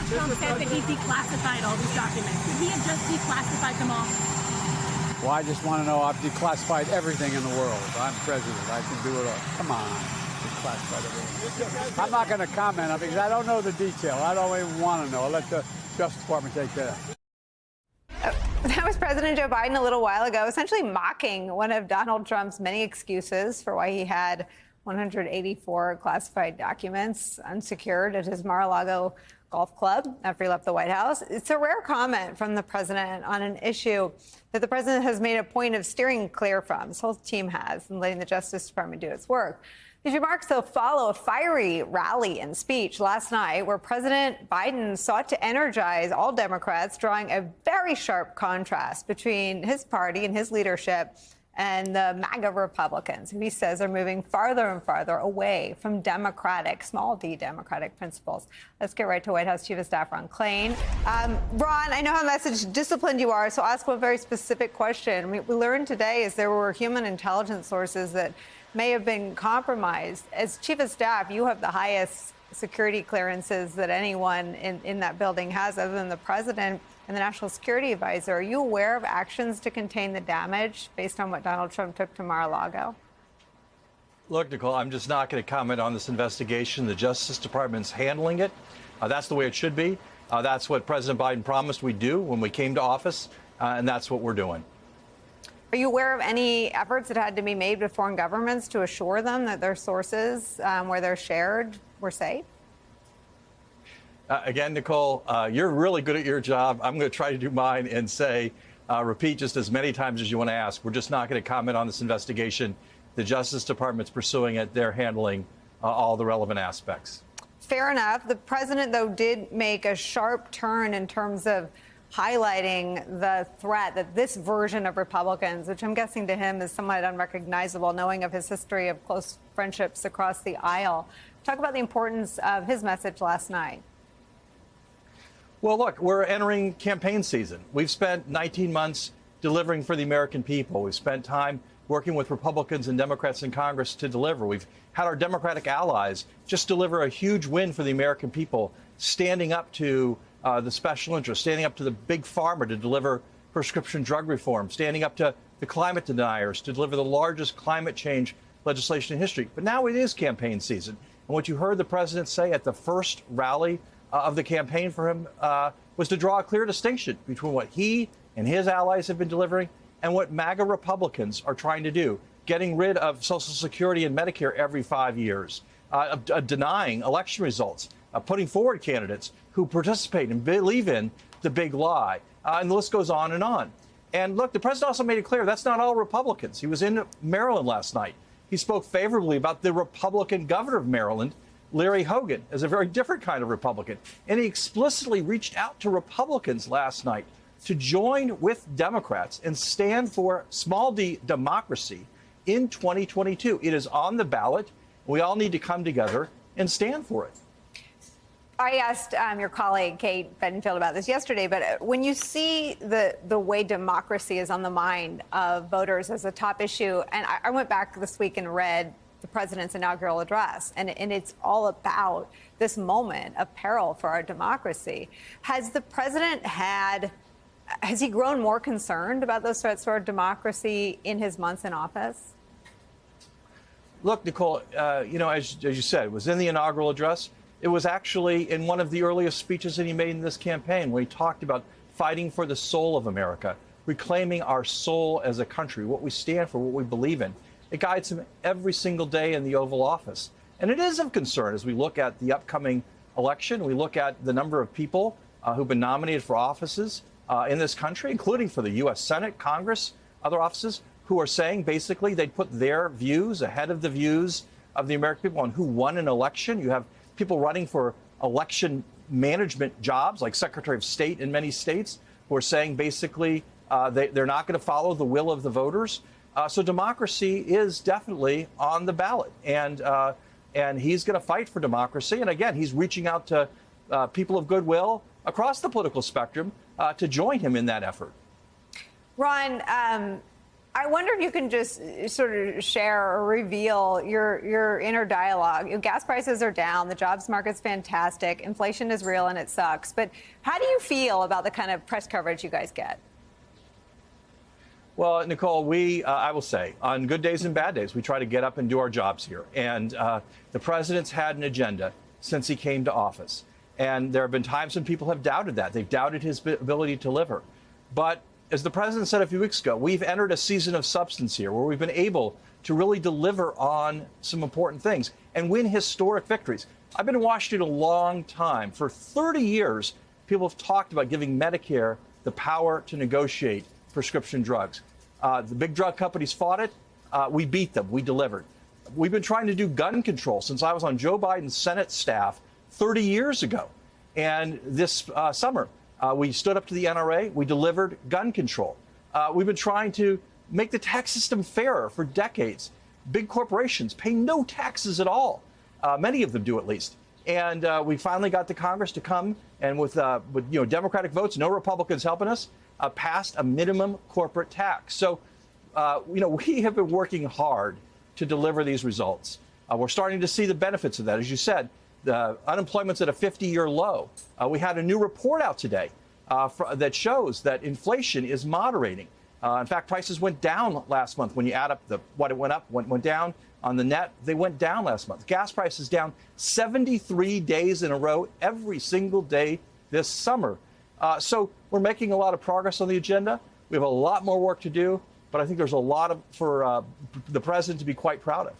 Trump said that he declassified all these documents. Could he have just declassified them all? Well, I just want to know I've declassified everything in the world. I'm president. I can do it all. Come on. Declassified everything. I'm not going to comment on it because I don't know the detail. I don't even want to know. I'll let the Justice Department take care of it. That was President Joe Biden a little while ago, essentially mocking one of Donald Trump's many excuses for why he had 184 classified documents unsecured at his Mar-a-Lago golf club after he left the White House. It's a rare comment from the president on an issue that the president has made a point of steering clear from. His whole team has, and letting the Justice Department do its work. These remarks, though, follow a fiery rally and speech last night where President Biden sought to energize all Democrats, drawing a very sharp contrast between his party and his leadership and the MAGA Republicans, who he says are moving farther and farther away from democratic, small d democratic principles. Let's get right to White House Chief of Staff Ron Klain. Ron, I know how message disciplined you are, so I'll ask one very specific question. We learned today is there were human intelligence sources that may have been compromised. As Chief of Staff, you have the highest security clearances that anyone in that building has other than the president and the National Security Advisor. Are you aware of actions to contain the damage based on what Donald Trump took to Mar-a-Lago? Look, Nicole, I'm just not going to comment on this investigation. The Justice Department's handling it. That's the way it should be. That's what President Biden promised we'd do when we came to office, and that's what we're doing. Are you aware of any efforts that had to be made with foreign governments to assure them that their sources, where they're shared, were safe? Again, Nicole, you're really good at your job. I'm going to try to do mine and say, repeat just as many times as you want to ask. We're just not going to comment on this investigation. The Justice Department's pursuing it. They're handling all the relevant aspects. Fair enough. The president, though, did make a sharp turn in terms of highlighting the threat that this version of Republicans, which I'm guessing to him is somewhat unrecognizable, knowing of his history of close friendships across the aisle. Talk about the importance of his message last night. Well, look, we're entering campaign season. We've spent 19 months delivering for the American people. We've spent time working with Republicans and Democrats in Congress to deliver. We've had our Democratic allies just deliver a huge win for the American people, standing up to the special interest, standing up to the big pharma to deliver prescription drug reform, standing up to the climate deniers to deliver the largest climate change legislation in history. But now it is campaign season. And what you heard the president say at the first rally of the campaign for him was to draw a clear distinction between what he and his allies have been delivering and what MAGA Republicans are trying to do, getting rid of Social Security and Medicare every 5 years, denying election results, putting forward candidates who participate and believe in the big lie. And the list goes on and on. And look, the president also made it clear that's not all Republicans. He was in Maryland last night. He spoke favorably about the Republican governor of Maryland, Larry Hogan, as a very different kind of Republican. And he explicitly reached out to Republicans last night to join with Democrats and stand for small d democracy in 2022. It is on the ballot. We all need to come together and stand for it. I asked your colleague, Kate Bedingfield, about this yesterday, but when you see the way democracy is on the mind of voters as a top issue, and I went back this week and read the president's inaugural address, and it's all about this moment of peril for our democracy. Has the president has he grown more concerned about those threats to our democracy in his months in office? Look, Nicole, as you said, it was in the inaugural address. It was actually in one of the earliest speeches that he made in this campaign, where he talked about fighting for the soul of America, reclaiming our soul as a country, what we stand for, what we believe in. It guides him every single day in the Oval Office. And it is of concern as we look at the upcoming election. We look at the number of people who've been nominated for offices in this country, including for the U.S. Senate, Congress, other offices, who are saying basically they'd put their views ahead of the views of the American people on who won an election. You have people running for election management jobs, like Secretary of State in many states, who are saying basically they're not going to follow the will of the voters. So democracy is definitely on the ballot, and he's going to fight for democracy. And again, he's reaching out to people of goodwill across the political spectrum to join him in that effort. Ron, I wonder if you can just sort of share or reveal your inner dialogue. Gas prices are down. The jobs market's fantastic. Inflation is real and it sucks. But how do you feel about the kind of press coverage you guys get? Well, Nicole, I will say, on good days and bad days, we try to get up and do our jobs here. And the president's had an agenda since he came to office. And there have been times when people have doubted that. They've doubted his ability to deliver. But as the president said a few weeks ago, we've entered a season of substance here where we've been able to really deliver on some important things and win historic victories. I've been in Washington a long time. For 30 years, people have talked about giving Medicare the power to negotiate prescription drugs. The big drug companies fought it. We beat them. We delivered. We've been trying to do gun control since I was on Joe Biden's Senate staff 30 years ago. And this summer, we stood up to the NRA. We delivered gun control. We've been trying to make the tax system fairer for decades. Big corporations pay no taxes at all. Many of them do, at least. And we finally got the Congress to come and with Democratic votes, no Republicans helping us, passed a minimum corporate tax. So, we have been working hard to deliver these results. We're starting to see the benefits of that. As you said, the unemployment's at a 50-year low. We had a new report out today that shows that inflation is moderating. In fact, prices went down last month. When you add up what it went up, went down on the net, they went down last month. Gas prices down 73 days in a row, every single day this summer. So we're making a lot of progress on the agenda. We have a lot more work to do, but I think there's a lot for the president to be quite proud of.